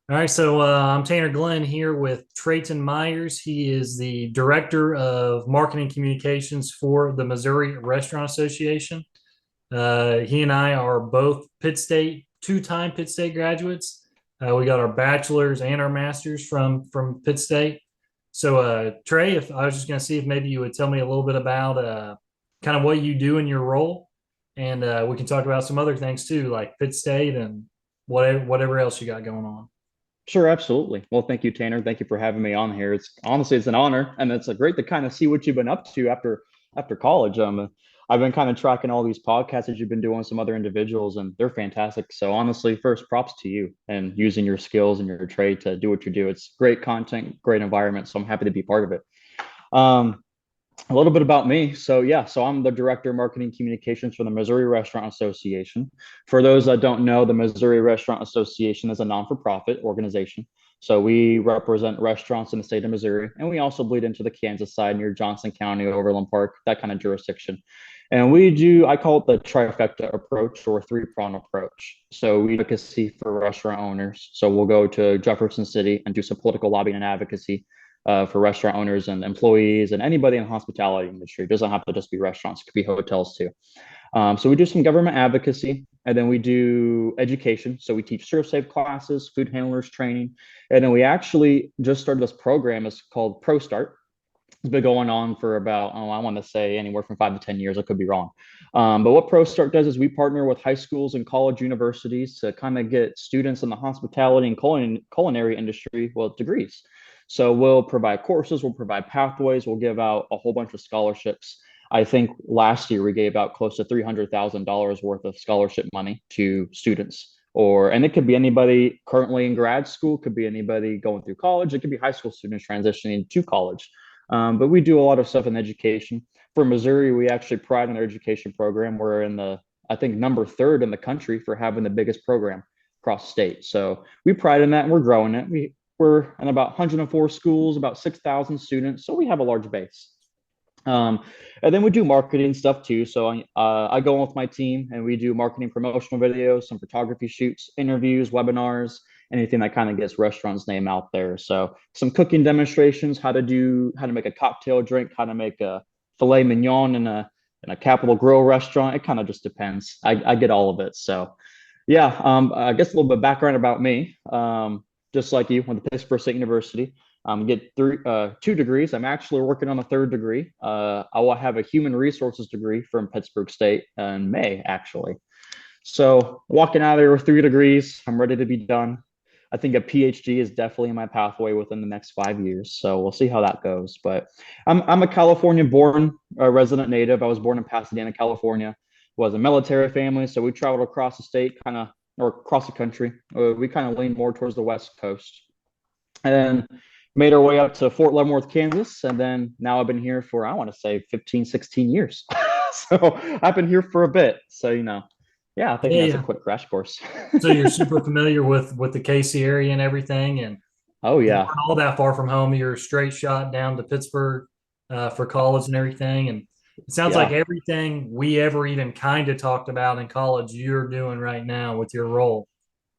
All right, so I'm Tanner Glenn here with Trey Meyers. He is the Director of Marketing Communications for the Missouri Restaurant Association. He and I are both Pitt State, two-time Pitt State graduates. We got our bachelor's and our master's from Pitt State. So, Trey, if I was just going to see if maybe you would tell me a little bit about kind of what you do in your role, and we can talk about some other things too, like Pitt State and whatever else you got going on. Sure, absolutely. Well, thank you, Tanner. Thank you for having me on here. It's honestly it's an honor, and it's a great to kind of see what you've been up to after college. I've been kind of tracking all these podcasts that you've been doing with some other individuals, and they're fantastic. So honestly, first props to you and using your skills and your trade to do what you do. It's great content, great environment. So I'm happy to be part of it. Um, a little bit about me. So I'm the director of marketing communications for the Missouri Restaurant Association. For those that don't know, the Missouri Restaurant Association is a non-for-profit organization. So we represent restaurants in the state of Missouri, and we also bleed into the Kansas side near Johnson County, Overland Park, that kind of jurisdiction. And I call it the trifecta approach or three-prong approach. So we advocacy for restaurant owners. So we'll go to Jefferson City and do some political lobbying and advocacy for restaurant owners and employees and anybody in the hospitality industry. It doesn't have to just be restaurants; it could be hotels too. So we do some government advocacy, and then we do education. So we teach serve-safe classes, food handlers training, and then we actually just started this program. It's called Pro Start. It's been going on for about, oh, I want to say anywhere from 5 to 10 years. I could be wrong. But what Pro Start does is we partner with high schools and college universities to kind of get students in the hospitality and culinary industry, well, degrees. So we'll provide courses, we'll provide pathways, we'll give out a whole bunch of scholarships. I think last year we gave out close to $300,000 worth of scholarship money to students. And it could be anybody currently in grad school, could be anybody going through college, it could be high school students transitioning to college. But we do a lot of stuff in education. For Missouri, we actually pride in our education program. We're I think, number third in the country for having the biggest program across state. So we pride in that and we're growing it. We're in about 104 schools, about 6,000 students. So we have a large base. Um, and then we do marketing stuff too. I go on with my team and we do marketing promotional videos, some photography shoots, interviews, webinars, anything that kind of gets restaurants' name out there. So some cooking demonstrations, how to make a cocktail drink, how to make a filet mignon in a Capital Grill restaurant. It kind of just depends. I get all of it. So yeah, I guess a little bit of background about me. Just like you, went to Pittsburgh State University. Get two degrees. I'm actually working on a third degree. I will have a human resources degree from Pittsburgh State in May, actually. So walking out of there with 3 degrees, I'm ready to be done. I think a PhD is definitely in my pathway within the next 5 years. So we'll see how that goes. But I'm a California-born resident native. I was born in Pasadena, California. Was a military family, so we traveled across the state, or across the country. We kind of leaned more towards the West Coast, and then made our way up to Fort Leavenworth, Kansas. And then now I've been here for, I want to say 15, 16 years. So I've been here for a bit. So, yeah, I think Yeah, that's a yeah. quick crash course. So you're super familiar with the KC area and everything, and Oh, you yeah. weren't all that far from home. You're a straight shot down to Pittsburgh for college and everything. And it sounds like Yeah. everything we ever even kind of talked about in college, you're doing right now with your role.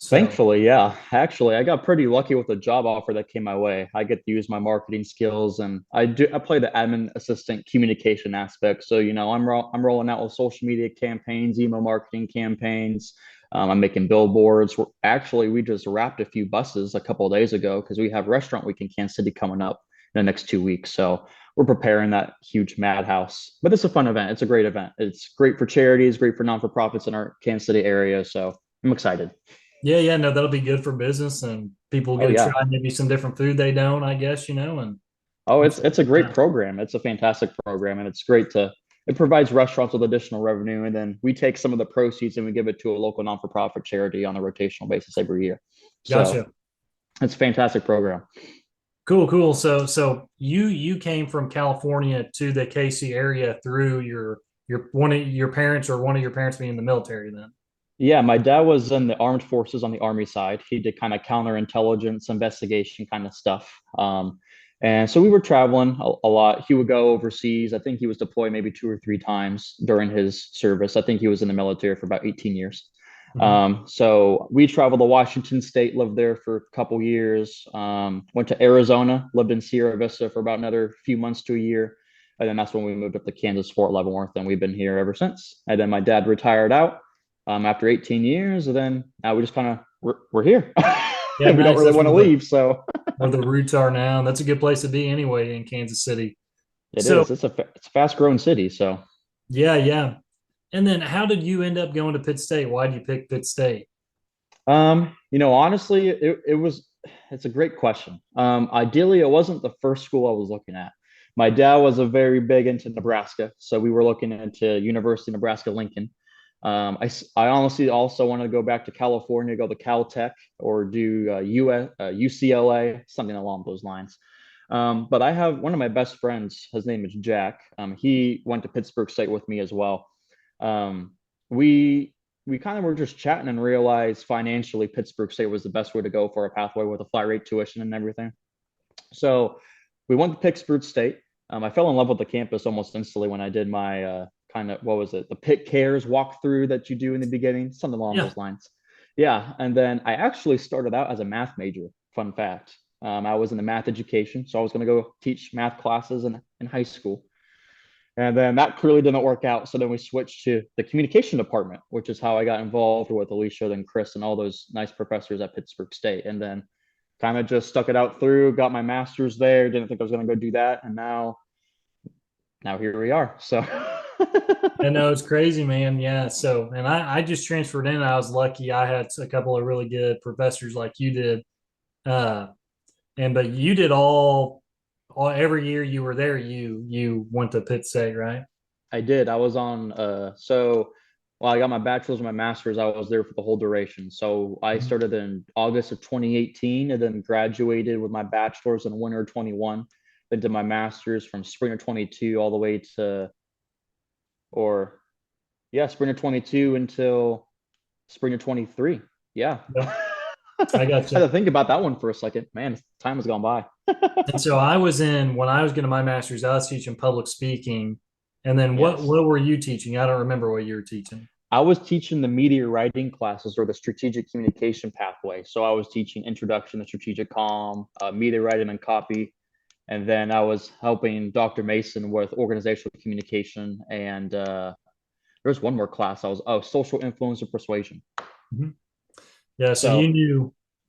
So Thankfully, yeah. Actually, I got pretty lucky with the job offer that came my way. I get to use my marketing skills, and I play the admin assistant communication aspect. So, I'm rolling out with social media campaigns, email marketing campaigns. I'm making billboards. We just wrapped a few buses a couple of days ago because we have Restaurant Week in Kansas City coming up in the next 2 weeks. So we're preparing that huge madhouse. But it's a fun event. It's a great event. It's great for charities, great for non-for-profits in our Kansas City area. So I'm excited. yeah, yeah, no, that'll be good for business, and people Oh get to yeah. try maybe some different food they don't, I guess, and Oh, it's it's a great program. It's a fantastic program, and it provides restaurants with additional revenue, and then we take some of the proceeds and we give it to a local non-for-profit charity on a rotational basis every year. gotcha. So it's a fantastic program. Cool, cool. So you came from California to the KC area through your one of your parents or one of your parents being in the military then. Yeah, my dad was in the armed forces on the army side. He did kind of counterintelligence investigation kind of stuff. And so we were traveling a lot. He would go overseas. I think he was deployed maybe 2 or 3 times during his service. I think he was in the military for about 18 years. Mhm. So we traveled to Washington State, lived there for a couple years. Went to Arizona, lived in Sierra Vista for about another few months to a year. And then that's when we moved up to Kansas, Fort Leavenworth, and we've been here ever since. And then my dad retired out after 18 years, and then now we just kind of we're here, Yeah, and we don't nice. really That's want to leave. So where the roots are now, and that's a good place to be anyway in Kansas City. it So is. It's a fast growing city. So yeah, yeah. And then how did you end up going to Pitt State? Why did you pick Pitt State? honestly, it's a great question. Ideally, it wasn't the first school I was looking at. My dad was a very big into Nebraska, so we were looking into University of Nebraska Lincoln. I honestly also wanted to go back to California, go to Caltech or do UCLA, something along those lines. But I have one of my best friends. His name is Jack. He went to Pittsburgh State with me as well. Um, we we kind of were just chatting and realized financially Pittsburgh State was the best way to go for a pathway with a flat rate tuition and everything. So we went to Pittsburgh State. I fell in love with the campus almost instantly when I did my kind of, what was it, the Pitt Cares walkthrough that you do in the beginning, something along Yeah. those lines. Yeah, and then I actually started out as a math major. Fun fact. I was in the math education, so I was going to go teach math classes in high school. And then that clearly didn't work out. So then we switched to the communication department, which is how I got involved with Alicia and Chris and all those nice professors at Pittsburgh State. And then kind of just stuck it out through, got my master's there, didn't think I was going to go do that. And now here we are. So I know it's crazy, man. Yeah. So, and I just transferred in. I was lucky. I had a couple of really good professors like you did. Uh, but you did all every year you were there, you went to Pitt State, right? I did. I was on so well, I got my bachelor's and my master's. I was there for the whole duration. So I Mhm. started in August of 2018 and then graduated with my bachelor's in winter of 21. Then did my master's from spring of 22 all the way to or yeah, spring of 22 until spring of 23. Yeah. Yeah, I got Had you. to think about that one for a second. Man, time has gone by. And so I was in when I was getting my master's, I was teaching public speaking. And then what Yes. what were you teaching? I don't remember what you were teaching. I was teaching the media writing classes or the strategic communication pathway. So I was teaching introduction to strategic comm, media writing and copy. And then I was helping Dr. Mason with organizational communication. And there's one more class. I was, social influence and persuasion. Mhm. Yeah, so you So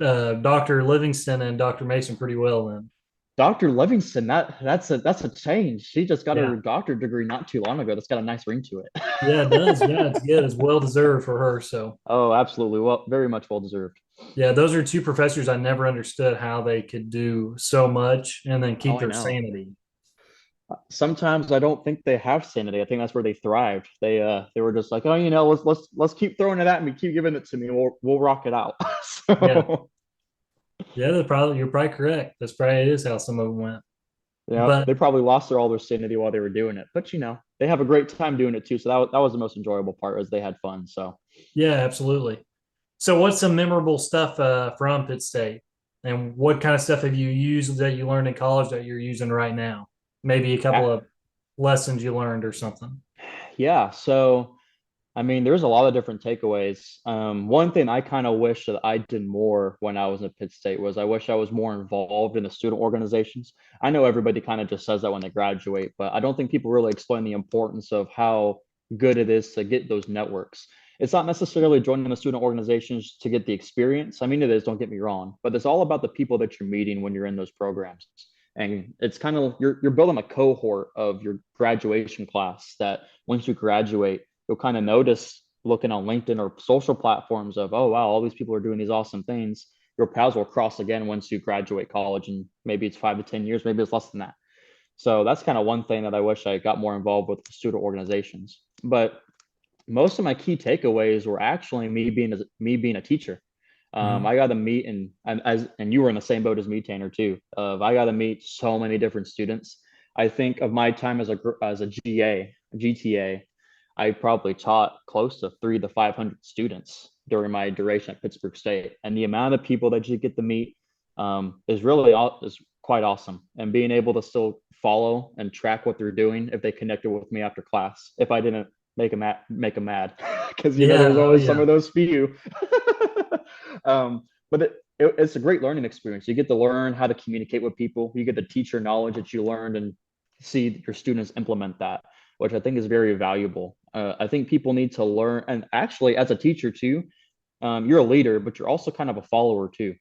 knew Dr. Livingston and Dr. Mason pretty well then. Dr. Livingston, that's a change. She just got her Yeah. doctorate degree not too long ago. That's got a nice ring to it. Yeah, it does. Yeah, it's good. It's well deserved for her. So Oh, absolutely. Well, very much well deserved. yeah, those are two professors I never understood how they could do so much and then Oh, keep I their know. sanity. Sometimes I don't think they have sanity. I think that's where they thrived. They were just like, oh, let's keep throwing it at me, keep giving it to me. We'll rock it out. Yeah. So Yeah, you're probably correct. That's probably is how some of them went. yeah, But they probably lost all their sanity while they were doing it. But they have a great time doing it too. So that was the most enjoyable part, as they had fun. So yeah, absolutely. So what's some memorable stuff from Pitt State? And what kind of stuff have you used that you learned in college that you're using right now? Maybe a couple uh, of lessons you learned or something. yeah, so I mean, there's a lot of different takeaways. One thing I kind of wish that I did more when I was at Pitt State was I wish I was more involved in the student organizations. I know everybody kind of just says that when they graduate, but I don't think people really explain the importance of how good it is to get those networks. It's not necessarily joining the student organizations to get the experience. I mean, it is, don't get me wrong, but it's all about the people that you're meeting when you're in those programs. And it's kind of you're building a cohort of your graduation class that once you graduate, you'll kind of notice looking on LinkedIn or social platforms of, oh, wow, all these people are doing these awesome things. Your paths will cross again once you graduate college, and maybe it's 5 to 10 years, maybe it's less than that. So that's kind of one thing that I wish I got more involved with student organizations. But most of my key takeaways were actually me being a teacher. Mhm. I got to meet and you were in the same boat as me, Tanner, too. I got to meet so many different students. I think of my time as a GTA, I probably taught close to 300 to 500 students during my duration at Pittsburgh State, and the amount of people that you get to meet is quite awesome. And being able to still follow and track what they're doing if they connected with me after class. If I didn't make them mad, because there's Yeah. Oh always some yeah. of those few. But it's a great learning experience. You get to learn how to communicate with people. You get to teach your knowledge that you learned and see your students implement that, which I think is very valuable. I think people need to learn, and actually, as a teacher too, you're a leader, but you're also kind of a follower too,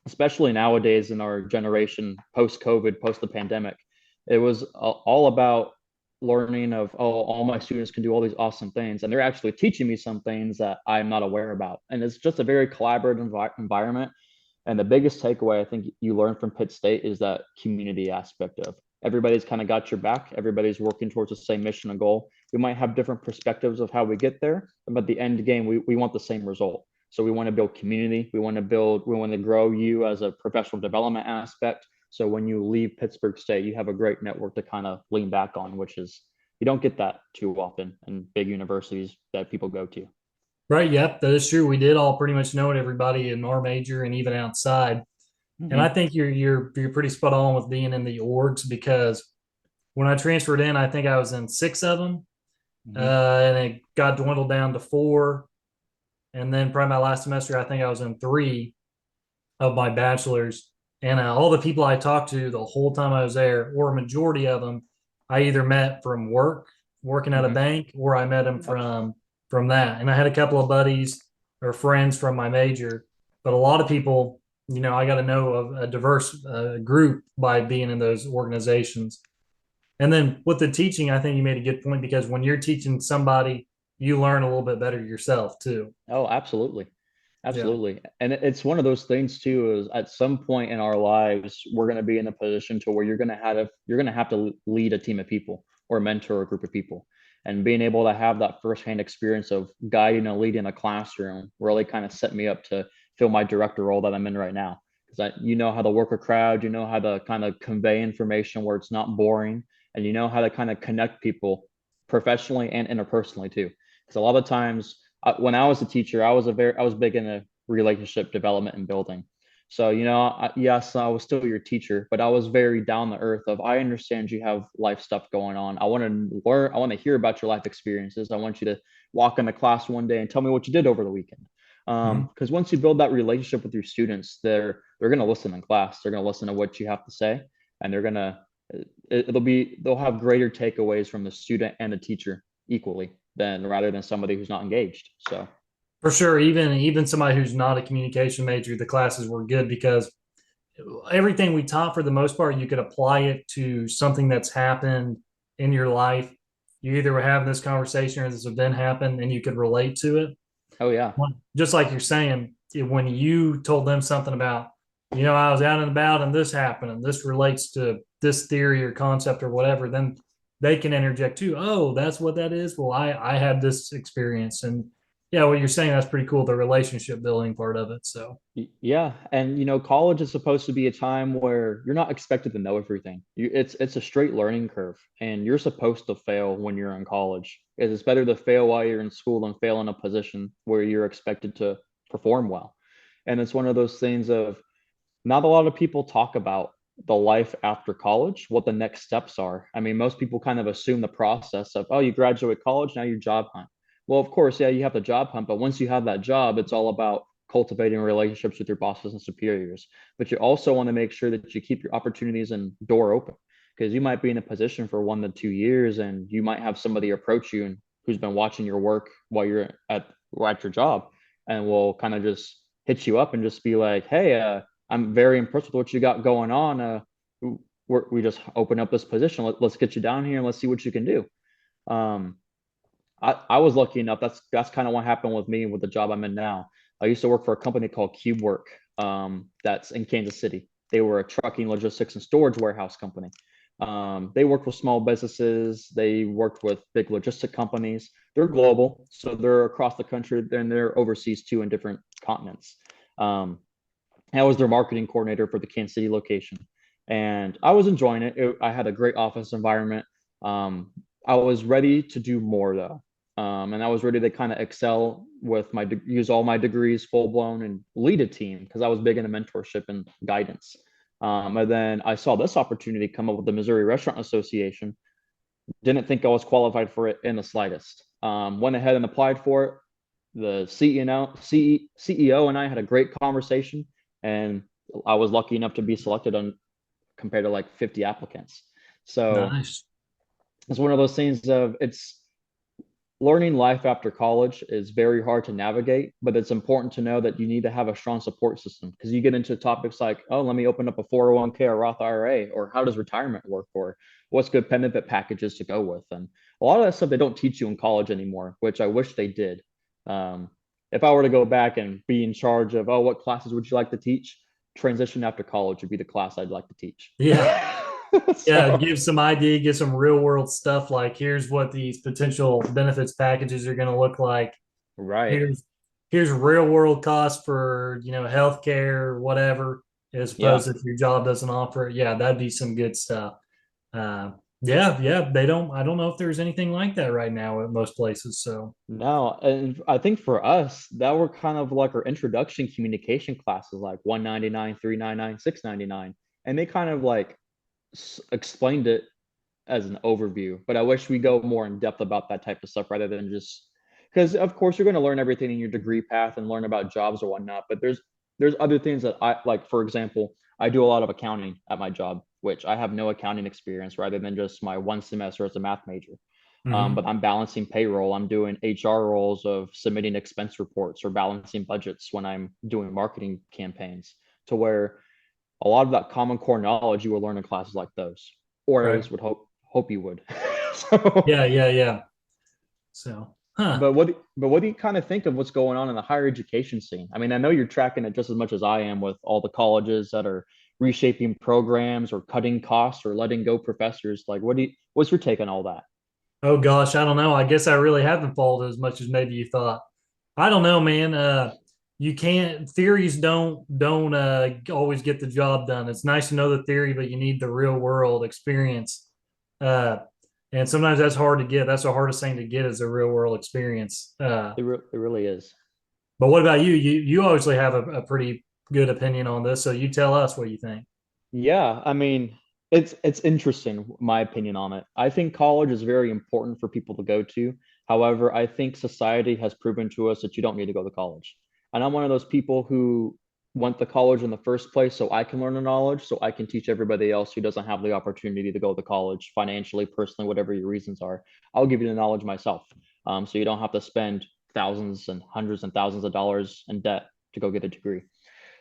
especially nowadays in our generation, post COVID, post the pandemic. It was all about learning of, oh, all my students can do all these awesome things, and they're actually teaching me some things that I'm not aware about. And it's just a very collaborative environment. And the biggest takeaway I think you learn from Pitt State is that community aspect of everybody's kind of got your back. Everybody's working towards the same mission and goal. We might have different perspectives of how we get there, but at the end game, we want the same result. So we want to build community. We want to grow you as a professional development aspect. So when you leave Pittsburgh State, you have a great network to kind of lean back on, which is, you don't get that too often in big universities that people go to. Right. Yep. That is true. We did all pretty much know everybody in our major and even outside. And I Mm-hmm. think you're pretty spot on with being in the orgs because when I transferred in, I think I was in six of them, Mm-hmm. and it got dwindled down to four. And then probably my last semester, I think I was in three of my bachelor's. And all the people I talked to the whole time I was there, or a majority of them, I either met from work, working at a Mm-hmm. bank, or I met them Yep. from that. And I had a couple of buddies or friends from my major, but a lot of people, I got to know a diverse group by being in those organizations. And then with the teaching, I think you made a good point because when you're teaching somebody, you learn a little bit better yourself too. Oh, absolutely. Yeah. Absolutely. And it's one of those things too, is at some point in our lives, we're going to be in a position to where you're going to have to lead a team of people or mentor a group of people. And being able to have that firsthand experience of guiding and leading a classroom really kind of set me up to fill my director role that I'm in right now. Because you know how to work a crowd, you know how to kind of convey information where it's not boring, and you know how to kind of connect people professionally and interpersonally too. Because a lot of times, when I was a teacher, I was big into relationship development and building. So, yes, I was still your teacher, but I was very down the earth of, I understand you have life stuff going on. I want to learn, I want to hear about your life experiences. I want you to walk into class one day and tell me what you did over the weekend. Mhm. Because once you build that relationship with your students, they're going to listen in class. They're going to listen to what you have to say, and they'll have greater takeaways from the student and the teacher equally than rather than somebody who's not engaged. So For sure, even somebody who's not a communication major, the classes were good because everything we taught for the most part, you could apply it to something that's happened in your life. You either were having this conversation or this event happened and you could relate to it. oh yeah. Just like you're saying, when you told them something about, I was out and about and this happened and this relates to this theory or concept or whatever, then they can interject too. Oh, that's what that is. Well, I had this experience. And yeah, what you're saying, that's pretty cool, the relationship building part of it. So Yeah, and college is supposed to be a time where you're not expected to know everything. It's a straight learning curve, and you're supposed to fail when you're in college. It's better to fail while you're in school than fail in a position where you're expected to perform well. And it's one of those things of, not a lot of people talk about the life after college, what the next steps are. I mean, most people kind of assume the process of, oh, you graduate college, now you job hunt. Well, of course, yeah, you have the job hunt, but once you have that job, it's all about cultivating relationships with your bosses and superiors. But you also want to make sure that you keep your opportunities and door open, because you might be in a position for 1 to 2 years and you might have somebody approach you and who's been watching your work while you're at your job, and will kind of just hit you up and just be like, hey, I'm very impressed with what you got going on. We just open up this position. Let's get you down here and let's see what you can do. Um, I was lucky enough. That's kind of what happened with me with the job I'm in now. I used to work for a company called CubeWork, that's in Kansas City. They were a trucking, logistics, and storage warehouse company. They worked with small businesses. They worked with big logistic companies. They're global, so they're across the country, and they're overseas too in different continents. Um, I was their marketing coordinator for the Kansas City location, and I was enjoying it. I had a great office environment. Um, I was ready to do more though, and I was ready to kind of excel with use all my degrees full blown and lead a team, because I was big into mentorship and guidance. And then I saw this opportunity come up with the Missouri Restaurant Association. Didn't think I was qualified for it in the slightest. Went ahead and applied for it. The CEO and I had a great conversation, and I was lucky enough to be selected on compared to like 50 applicants. So Nice. it's one of those things of it's learning life after college is very hard to navigate, but it's important to know that you need to have a strong support system because you get into topics like, oh, let me open up a 401k or Roth IRA, or how does retirement work, or what's good benefit packages to go with. And a lot of that stuff they don't teach you in college anymore, which I wish they did. If I were to go back and be in charge of, oh, what classes would you like to teach? Transition after college would be the class I'd like to teach. Yeah. Yeah, So, give some idea, give some real world stuff like here's what these potential benefits packages are going to look like. right. Here's real world costs for, healthcare, whatever, as Yeah. opposed to if your job doesn't offer it. Yeah, that'd be some good stuff. Yeah, yeah, they don't, I don't know if there's anything like that right now at most places. So, No, and I think for us, that were kind of like our introduction communication classes, like 199, 399, 699. And they kind of like explained it as an overview. But I wish we go more in depth about that type of stuff rather than just because of course you're going to learn everything in your degree path and learn about jobs or whatnot. But there's other things that I like, for example, I do a lot of accounting at my job, which I have no accounting experience rather than just my one semester as a math major. But mhm. I'm balancing payroll. I'm doing HR roles of submitting expense reports or balancing budgets when I'm doing marketing campaigns to where a lot of that common core knowledge you will learn in classes like those, or at Right. least would hope you would. So, Yeah, yeah, yeah. So, huh. but what do you kind of think of what's going on in the higher education scene? I mean, I know you're tracking it just as much as I am with all the colleges that are reshaping programs or cutting costs or letting go professors. Like, what's your take on all that? Oh gosh, I don't know. I guess I really haven't followed as much as maybe you thought. I don't know, man. You can't theories don't always get the job done. It's nice to know the theory, but you need the real world experience. Uh, and sometimes that's hard to get. That's the hardest thing to get is a real world experience. It really is. But what about you? You obviously have a pretty good opinion on this, so you tell us what you think. Yeah, I mean, it's interesting, my opinion on it. I think college is very important for people to go to. However, I think society has proven to us that you don't need to go to college. And I'm one of those people who went to college in the first place so I can learn the knowledge, so I can teach everybody else who doesn't have the opportunity to go to college financially, personally, whatever your reasons are. I'll give you the knowledge myself. So you don't have to spend thousands and hundreds and thousands of dollars in debt to go get a degree.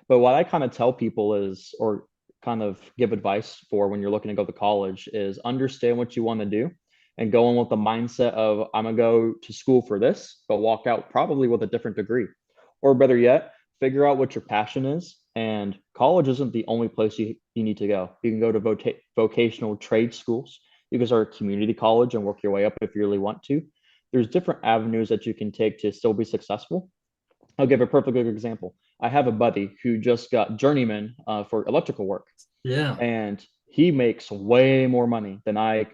But what I kind of tell people is, or kind of give advice for when you're looking to go to college, is understand what you want to do and go in with the mindset of, I'm going to go to school for this, but walk out probably with a different degree. Or better yet, figure out what your passion is. And college isn't the only place you need to go. You can go to vocational trade schools. You can start a community college and work your way up if you really want to. There's different avenues that you can take to still be successful. I'll give a perfect good example. I have a buddy who just got journeyman for electrical work, Yeah, and he makes way more money than I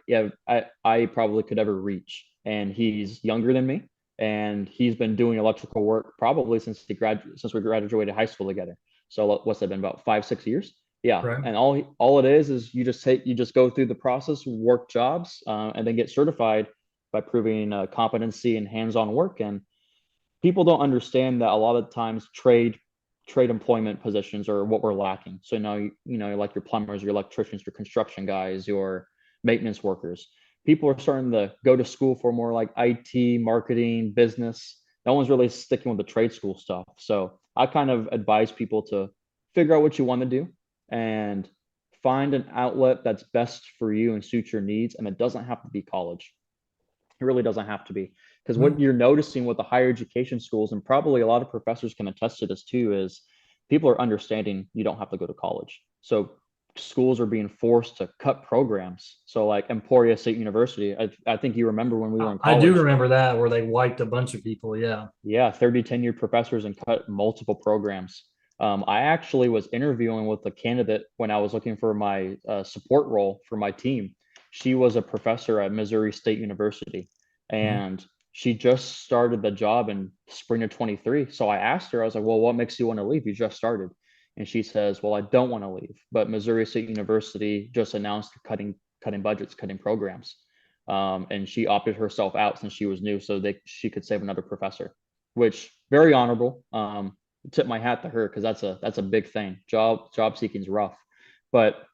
probably could ever reach. And he's younger than me, and he's been doing electrical work probably since we graduated high school together. So what's that been, about 5 6 years? Yeah, right. and all it is you just go through the process, work jobs, and then get certified by proving competency and hands-on work. And people don't understand that a lot of times trade employment positions are what we're lacking. So now like your plumbers, your electricians, your construction guys, your maintenance workers. People are starting to go to school for more like IT, marketing, business. No one's really sticking with the trade school stuff. So I kind of advise people to figure out what you want to do and find an outlet that's best for you and suit your needs. And it doesn't have to be college. It really doesn't have to be. Because what Mhm. you're noticing with the higher education schools, and probably a lot of professors can attest to this too, is people are understanding you don't have to go to college. So schools are being forced to cut programs. So like Emporia State University, I think you remember when we were in I do college, remember that where they wiped a bunch of people. Yeah. yeah, 30 tenured professors and cut multiple programs. I actually was interviewing with a candidate when I was looking for my support role for my team. She was a professor at Missouri State University, Mhm. and she just started the job in spring of 23. So I asked her, I was like, well, what makes you want to leave? You just started. And she says, well, I don't want to leave, but Missouri State University just announced cutting budgets, cutting programs. and she opted herself out since she was new, so she could save another professor, which very honorable. Tip my hat to her because that's a big thing. Job seeking is rough, but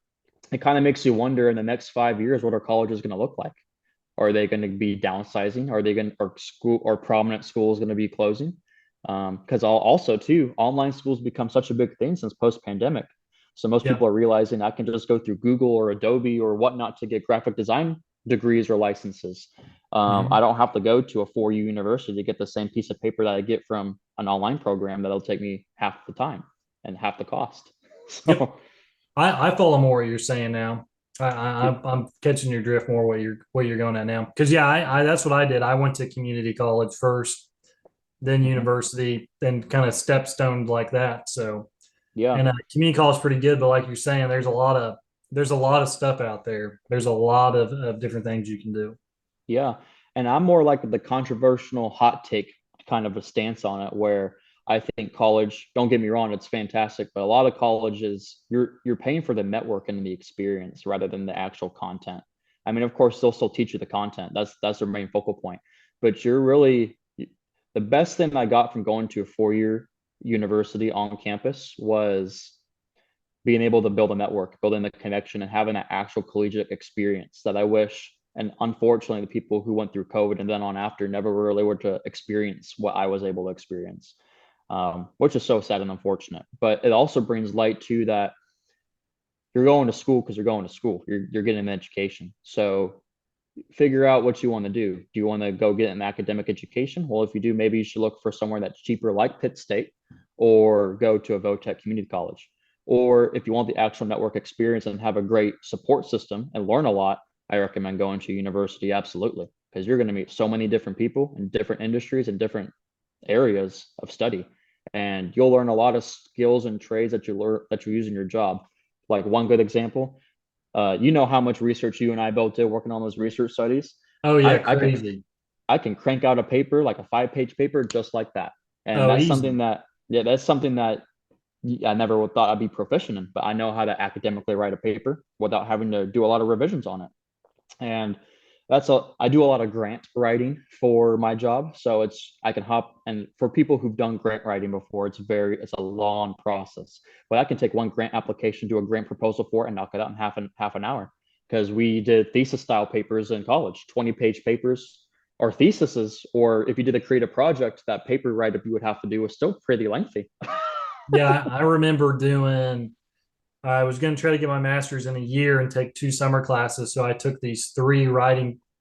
it kind of makes you wonder in the next 5 years what our college is going to look like. Are they going to be downsizing? Are they going or school or prominent schools going to be closing? Because also too, online schools become such a big thing since post pandemic. So most Yeah. people are realizing I can just go through Google or Adobe or whatnot to get graphic design degrees or licenses. I Mhm. don't have to go to a 4U university to get the same piece of paper that I get from an online program that'll take me half the time and half the cost. Yep. So I follow more what you're saying now. I'm catching your drift more what you're going at now. Because yeah, I that's what I did. I went to community college first, then mhm. university, then kind of stepstoned like that. So Yeah, and community college is pretty good, but like you're saying, there's a lot of stuff out there. There's a lot of different things you can do. yeah. And I'm more like the controversial hot take kind of a stance on it where I think college, don't get me wrong, it's fantastic, but a lot of colleges you're paying for the network and the experience rather than the actual content. I mean, of course, they'll still teach you the content. That's their main focal point. But you're really the best thing I got from going to a 4 year university on campus was being able to build a network, building the connection, and having an actual collegiate experience that I wish. And unfortunately, the people who went through COVID and then on after never really were to experience what I was able to experience, which is so sad and unfortunate. But it also brings light to that you're going to school because you're going to school. You're getting an education. So figure out what you want to do. Do you want to go get an academic education? Well, if you do, maybe you should look for somewhere that's cheaper, like Pitt State, or go to a VOTech community college. Or if you want the actual network experience and have a great support system and learn a lot, I recommend going to university absolutely because you're going to meet so many different people in different industries and different areas of study, and you'll learn a lot of skills and trades that you use in your job. Like one good example, you know how much research you and I both did working on those research studies. Oh yeah, I can crazy. crank out a paper like a 5 page paper just like that, and Oh, easy. that's something that I never thought I'd be proficient in. But I know how to academically write a paper without having to do a lot of revisions on it, and I do a lot of grant writing for my job, so I can hop, and for people who've done grant writing before, it's a long process, but I can take one grant application, do a grant proposal for it, and knock it out in half an hour because we did thesis style papers in college, 20-page papers or theses, or if you did a creative project, that paper write up you would have to do was still pretty lengthy. Yeah, I remember doing. I was going to try to get my master's in a year and take two summer classes. So I took these three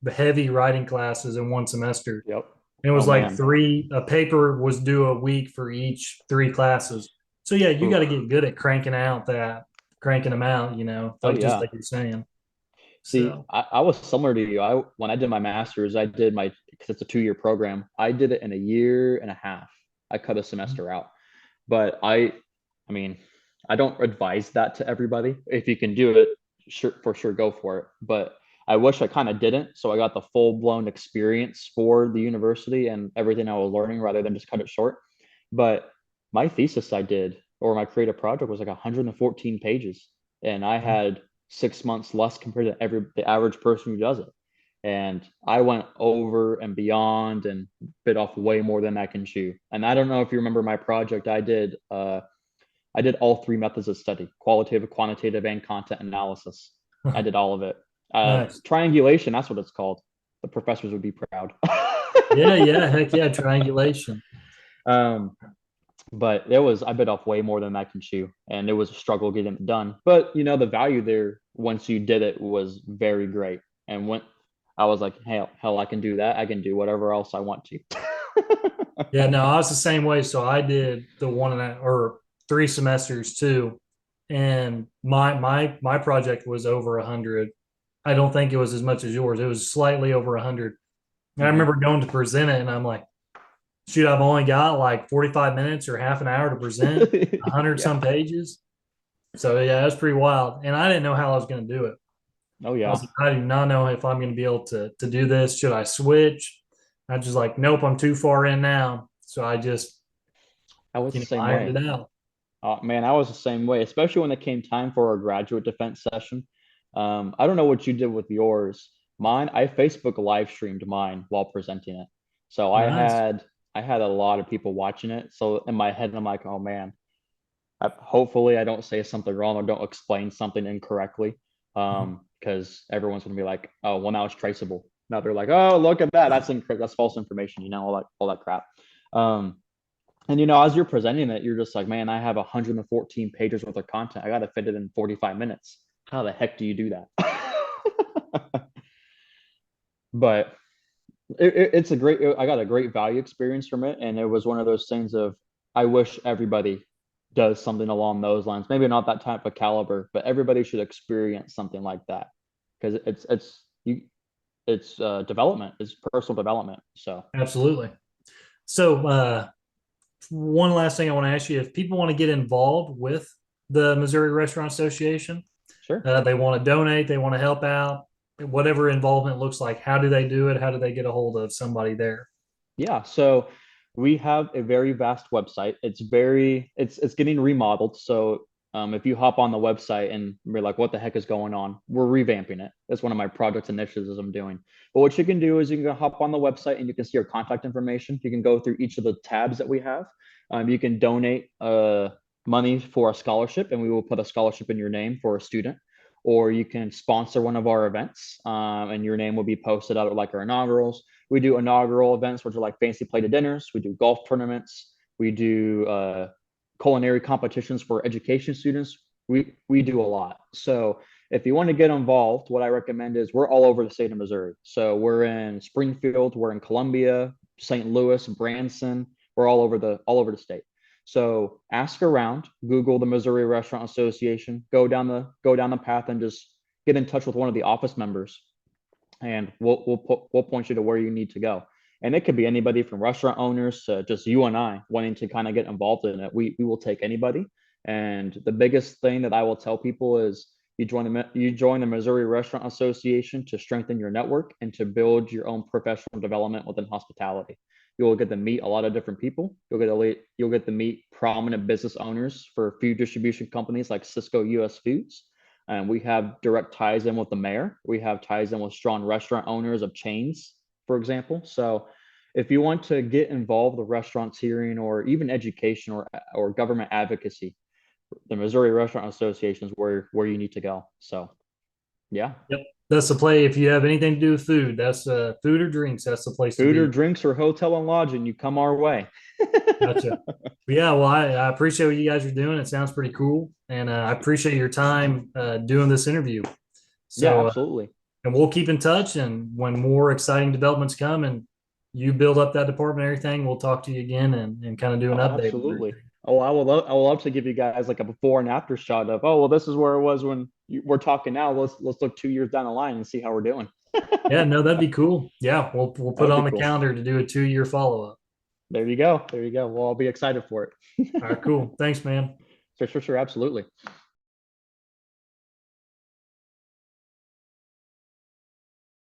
heavy writing classes in one semester. Yep. And it Oh was like man. a paper was due a week for each three classes. So yeah, you got to Oof. get good at cranking them out, Oh like just yeah. like you're saying. See, So, I was similar to you. When I did my master's, I did my because it's a 2 year program. I did it in a year and a half. I cut a semester out. But I mean, I don't advise that to everybody. If you can do it, sure for sure go for it. But I wish I kind of didn't, so I got the full blown experience for the university and everything I was learning rather than just cut it short. But my thesis I did or my creative project was like 114 pages, and I had 6 months less compared to the average person who does it. And I went over and beyond and bit off way more than I can chew. And I don't know if you remember my project. I did all three methods of study: qualitative, quantitative, and content analysis. I did all of it. nice. Triangulation, that's what it's called. The professors would be proud. Yeah, yeah, heck yeah, triangulation. um, but I bit off way more than I can chew, and it was a struggle getting it done. But the value there once you did it was very great. And when I was like, hell, I can do that. I can do whatever else I want to. Yeah, no, I was the same way. So I did the one and or three semesters too, and my project was over 100. I don't think it was as much as yours. It was slightly over 100. And I Mhm. remember going to present it, and I'm like, shoot, I've only got like 45 minutes or half an hour to present 100 Yeah. some pages. So yeah, that's pretty wild. And I didn't know how I was going to do it. Oh I was yeah. like, I do not know if I'm going to be able to do this. Should I switch? I just like, nope, I'm too far in now. So I just, I was the same ironed way. it out. Man, I was the same way, especially when it came time for our graduate defense session. I don't know what you did with yours, Mine, I Facebook live streamed mine while presenting it. So Nice. I had a lot of people watching it. So in my head, I'm like, oh man, hopefully I don't say something wrong or don't explain something incorrectly. Mhm. Because everyone's gonna be like, oh, well now it's traceable. Now they're like, oh, look at that, that's false information, all that crap. Um, and as you're presenting it, you're just like, man, I have 114 pages worth of content. I got to fit it in 45 minutes. How the heck do you do that? But it's a great, I got a great value experience from it. And it was one of those things of, I wish everybody does something along those lines. Maybe not that type of caliber, but everybody should experience something like that because it's development, it's personal development. So Absolutely. So, one last thing I want to ask you: if people want to get involved with the Missouri Restaurant Association, sure. they want to donate, they want to help out, whatever involvement looks like, how do they do it? How do they get a hold of somebody there? Yeah, so we have a very vast website. It's getting remodeled. So if you hop on the website and we're like, what the heck is going on? We're revamping it. That's one of my project initiatives I'm doing. But what you can do is you can hop on the website and you can see our contact information. You can go through each of the tabs that we have. You can donate money for a scholarship, and we will put a scholarship in your name for a student. Or you can sponsor one of our events, and your name will be posted out like our inaugurals. We do inaugural events, which are like fancy plated dinners. We do golf tournaments. We do culinary competitions for education students. We do a lot. So if you want to get involved, what I recommend is we're all over the state of Missouri. So we're in Springfield, we're in Columbia, St. Louis, Branson. We're all over the state. So ask around, Google the Missouri Restaurant Association, go down the path and just get in touch with one of the office members, and we'll point you to where you need to go. And it could be anybody from restaurant owners to just you and I wanting to kind of get involved in it. We will take anybody. And the biggest thing that I will tell people is you join the Missouri Restaurant Association to strengthen your network and to build your own professional development within hospitality. You will get to meet a lot of different people. You'll get to meet prominent business owners for food distribution companies like Cisco US Foods, and we have direct ties in with the mayor. We have ties in with strong restaurant owners of chains, for example. So if you want to get involved with restauranteering or even education or government advocacy, the Missouri Restaurant Association is where you need to go. So yeah, Yep. That's the play. If you have anything to do with food, that's food or drinks. That's the place to food or be. drinks or hotel and lodging, you come our way. Gotcha. But yeah, well, I appreciate what you guys are doing. It sounds pretty cool, and I appreciate your time doing this interview. Yeah, So, absolutely. and we'll keep in touch. And when more exciting developments come and you build up that department and everything, we'll talk to you again and kind of do an Oh, update on absolutely. everything. Oh, I will love to give you guys like a before and after shot of, oh, well, this is where it was when we're talking now. Let's look 2 years down the line and see how we're doing. Yeah, no, that'd be cool. Yeah, we'll That put would be on the cool. calendar to do a 2-year follow up. There you go. There you go. Well, I'll be excited for it. All right, cool. Thanks, man. Sure, sure, sure. Absolutely.